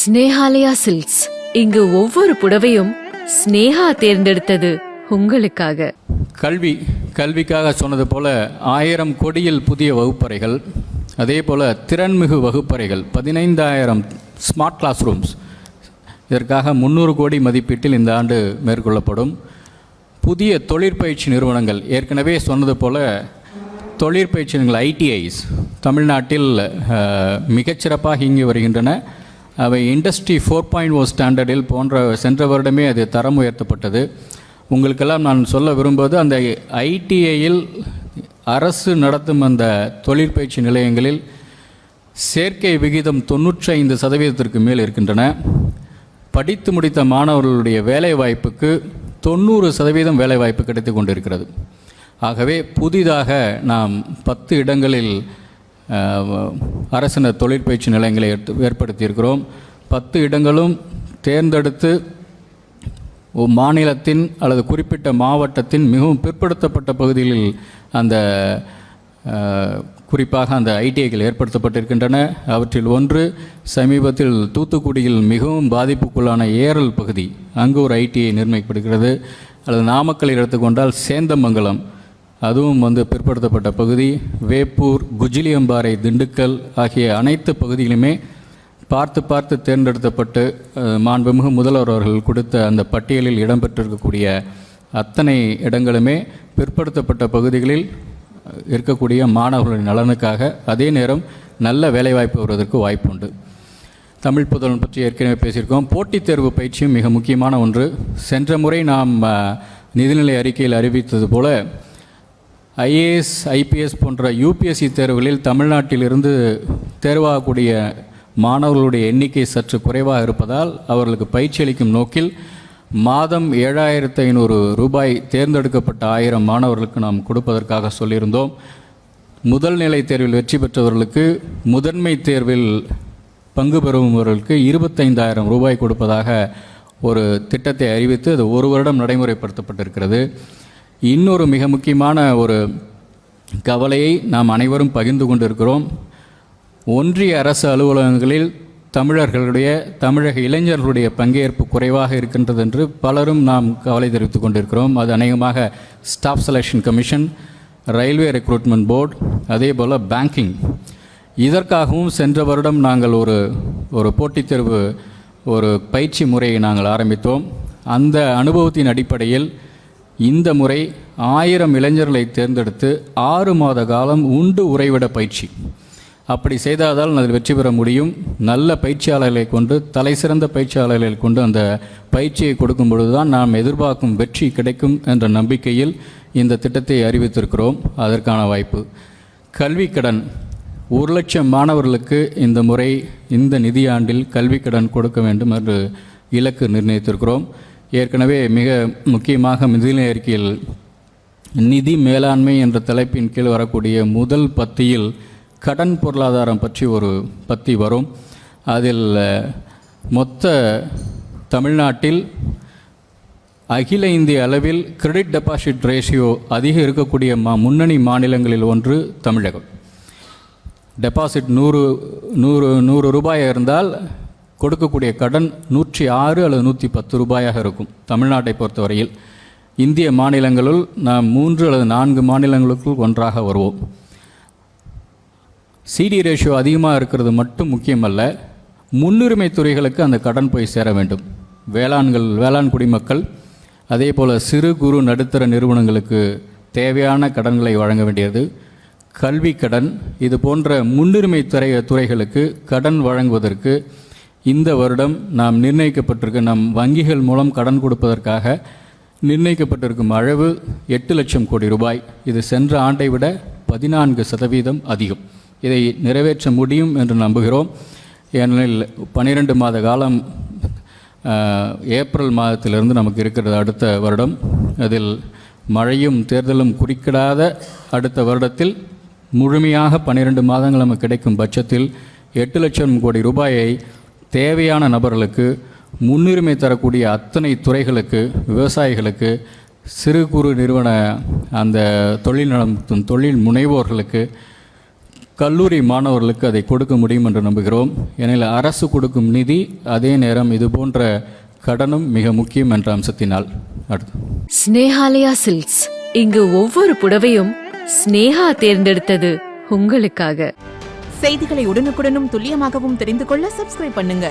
Snehalaya silks. இங்கு ஒவ்வொரு புடவையும் ஸ்னேஹா தேர்ந்தெடுத்தது உங்களுக்காக. கல்விக்காக சொன்னது போல 1000 கோடியில் புதிய வகுப்பறைகள், அதே போல் திறன்மிகு வகுப்பறைகள் 15,000 ஸ்மார்ட் கிளாஸ் ரூம்ஸ். இதற்காக 300 கோடி மதிப்பீட்டில் இந்த ஆண்டு மேற்கொள்ளப்படும். புதிய தொழிற்பயிற்சி நிறுவனங்கள், ஏற்கனவே சொன்னது போல் தொழிற்பயிற்சி நிறுவனங்கள் ஐடிஐஸ் தமிழ்நாட்டில் மிகச்சிறப்பாக இயங்கி வருகின்றன. அவை இண்டஸ்ட்ரி 4.0 ஸ்டாண்டர்டில் போன்ற சென்ற வருடமே அது தரம் உயர்த்தப்பட்டது. உங்களுக்கெல்லாம் நான் சொல்ல விரும்புவது, அந்த ஐடிஐயில் அரசு நடத்தும் அந்த தொழிற்பயிற்சி நிலையங்களில் சேர்க்கை விகிதம் 95% மேல் இருக்கின்றன. படித்து முடித்த மாணவர்களுடைய வேலைவாய்ப்புக்கு 90% வேலைவாய்ப்பு கிடைத்து கொண்டிருக்கிறது. ஆகவே புதிதாக நாம் 10 இடங்களில் அரசின தொழிற்பயிற்சி நிலையங்களை ஏற்படுத்தியிருக்கிறோம். 10 இடங்களும் தேர்ந்தெடுத்து மாநிலத்தின் அல்லது குறிப்பிட்ட மாவட்டத்தின் மிகவும் பிற்படுத்தப்பட்ட பகுதிகளில் அந்த குறிப்பாக அந்த ஐடிஐகள் ஏற்படுத்தப்பட்டிருக்கின்றன. அவற்றில் ஒன்று சமீபத்தில் தூத்துக்குடியில் மிகவும் பாதிப்புக்குள்ளான ஏரல் பகுதி, அங்கு ஒரு ஐடிஐ நிர்ணயிக்கப்படுகிறது. அல்லது நாமக்கல்லில் எடுத்துக்கொண்டால் சேந்தமங்கலம், அதுவும் பிற்படுத்தப்பட்ட பகுதி. வேப்பூர், குஜிலியம்பாறை, திண்டுக்கல் ஆகிய அனைத்து பகுதிகளுமே பார்த்து தேர்ந்தெடுக்கப்பட்டு மாண்புமிகு முதல்வர் அவர்கள் கொடுத்த அந்த பட்டியலில் இடம்பெற்றிருக்கக்கூடிய அத்தனை இடங்களுமே பிற்படுத்தப்பட்ட பகுதிகளில் இருக்கக்கூடிய மாணவர்களின் நலனுக்காக, அதே நேரம் நல்ல வேலைவாய்ப்பு வருவதற்கு வாய்ப்பு உண்டு. தமிழ் புதல்வன் பற்றி ஏற்கனவே பேசியிருக்கோம். போட்டித் தேர்வு பயிற்சியும் மிக முக்கியமான ஒன்று. சென்ற முறை நாம் நிதிநிலை அறிக்கையில் அறிவித்தது போல ஐஏஎஸ், ஐபிஎஸ் போன்ற யூபிஎஸ்சி தேர்வுகளில் தமிழ்நாட்டிலிருந்து தேர்வாகக்கூடிய மாணவர்களுடைய எண்ணிக்கை சற்று குறைவாக இருப்பதால் அவர்களுக்கு பயிற்சி அளிக்கும் நோக்கில் மாதம் 7,500 ரூபாய் தேர்ந்தெடுக்கப்பட்ட 1000 மாணவர்களுக்கு நாம் கொடுப்பதற்காக சொல்லியிருந்தோம். முதல் நிலை தேர்வில் வெற்றி பெற்றவர்களுக்கு, முதன்மை தேர்வில் பங்கு பெறுபவர்களுக்கு 25,000 ரூபாய் கொடுப்பதாக ஒரு திட்டத்தை அறிவித்து அது 1 வருடம் நடைமுறைப்படுத்தப்பட்டிருக்கிறது. இன்னொரு மிக முக்கியமான ஒரு கவலையை நாம் அனைவரும் பகிர்ந்து கொண்டிருக்கிறோம். ஒன்றிய அரசு அலுவலகங்களில் தமிழக இளைஞர்களுடைய பங்கேற்பு குறைவாக இருக்கின்றது என்று பலரும் நாம் கவலை தெரிவித்துக் கொண்டிருக்கிறோம். அது அநேகமாக staff selection commission, railway recruitment board, அதே போல் பேங்கிங். இதற்காகவும் சென்ற வருடம் நாங்கள் ஒரு போட்டித் தேர்வு ஒரு பயிற்சி முறையை நாங்கள் ஆரம்பித்தோம். அந்த அனுபவத்தின் அடிப்படையில் இந்த முறை 1000 இளைஞர்களை தேர்ந்தெடுத்து 6 மாத காலம் உண்டு உறைவிட பயிற்சி. அப்படி செய்தால் அதில் வெற்றி பெற முடியும். நல்ல பயிற்சியாளர்களை கொண்டு, தலை சிறந்த பயிற்சியாளர்களை கொண்டு அந்த பயிற்சியை கொடுக்கும் பொழுதுதான் நாம் எதிர்பார்க்கும் வெற்றி கிடைக்கும் என்ற நம்பிக்கையில் இந்த திட்டத்தை அறிவித்திருக்கிறோம். அதற்கான வாய்ப்பு. கல்விக்கடன் 1 லட்சம் மாணவர்களுக்கு இந்த முறை இந்த நிதியாண்டில் கல்விக்கடன் கொடுக்க வேண்டும் என்று இலக்கு நிர்ணயித்திருக்கிறோம். ஏற்கனவே மிக முக்கியமாக நிதிநிலை அறிக்கையில் நிதி மேலாண்மை என்ற தலைப்பின் கீழ் வரக்கூடிய முதல் பத்தியில் கடன் பொருளாதாரம் பற்றி ஒரு பத்தி வரும். அதில் மொத்த தமிழ்நாட்டில் அகில இந்திய அளவில் கிரெடிட் டெபாசிட் ரேஷியோ அதிகம் இருக்கக்கூடிய முன்னணி மாநிலங்களில் ஒன்று தமிழகம். டெபாசிட் 100 ரூபாயாக இருந்தால் கொடுக்கக்கூடிய கடன் 106 அல்லது 110 ரூபாயாக இருக்கும். தமிழ்நாட்டை பொறுத்தவரையில் இந்திய மாநிலங்களுள் நாம் 3 அல்லது 4 மாநிலங்களுக்குள் ஒன்றாக வருவோம். சிடி ரேஷியோ அதிகமாக இருக்கிறது மட்டும் முக்கியமல்ல, முன்னுரிமை துறைகளுக்கு அந்த கடன் போய் சேர வேண்டும். வேளாண் குடிமக்கள், அதே போல் சிறு குறு நடுத்தர நிறுவனங்களுக்கு தேவையான கடன்களை வழங்க வேண்டியது. கல்வி கடன், இது போன்ற முன்னுரிமை துறைகளுக்கு கடன் வழங்குவதற்கு இந்த வருடம் நாம் நம் வங்கிகள் மூலம் கடன் கொடுப்பதற்காக நிர்ணயிக்கப்பட்டிருக்கும் அளவு 8 லட்சம் கோடி ரூபாய். இது சென்ற ஆண்டை விட 14% அதிகம். இதை நிறைவேற்ற முடியும் என்று நம்புகிறோம். ஏனெனில் 12 மாத காலம் ஏப்ரல் மாதத்திலிருந்து நமக்கு இருக்கிறது அடுத்த வருடம். அதில் மழையும் தேர்தலும் குறிக்கிடாத அடுத்த வருடத்தில் முழுமையாக 12 மாதங்கள் நமக்கு கிடைக்கும் பட்சத்தில் 8 லட்சம் கோடி ரூபாயை தேவையான நபர்களுக்கு, முன்னுரிமை தரக்கூடிய அத்தனை துறைகளுக்கு, விவசாயிகளுக்கு, சிறு குறு நிறுவன அந்த தொழில் முனைவோர்களுக்கு கல்லூரி மாணவர்களுக்கு அதை கொடுக்க முடியும் என்று நம்புகிறோம். ஏனெனில் அரசு கொடுக்கும் நிதி, அதே நேரம் இது போன்ற கடனும் மிக முக்கியம் என்ற அம்சத்தினால். அடுத்து ஸ்னேஹாலயா சில்க்ஸ். இங்கு ஒவ்வொரு புடவையும் ஸ்னேகா தேர்ந்தெடுத்தது உங்களுக்காக. செய்திகளை உடனுக்குடனும் துல்லியமாகவும் தெரிந்து கொள்ள சப்ஸ்கிரைப் பண்ணுங்க.